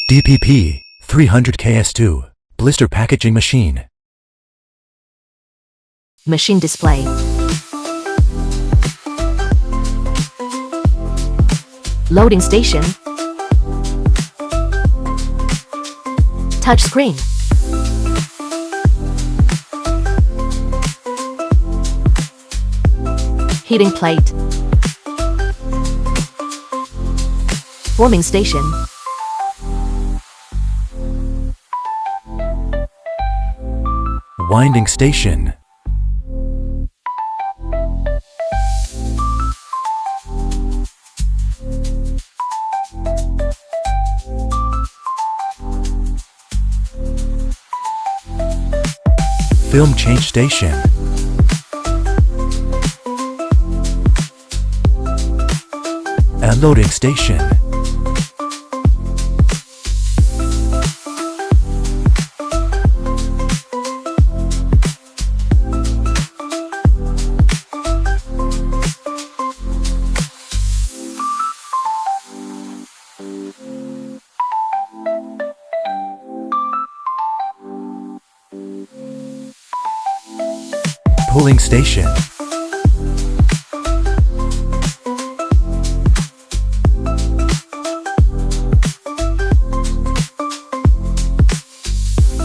DPP 300K2 Blister packaging machine. Machine display. Loading station. Touch screen. Heating plate. Warming station. Winding station. Film change station. And loading station. Pulling station.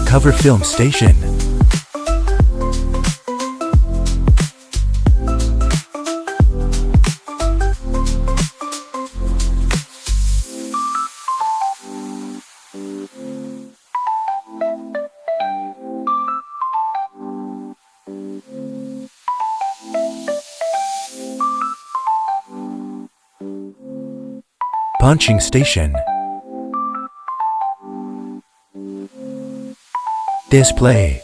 Cover film station. Punching station. Display.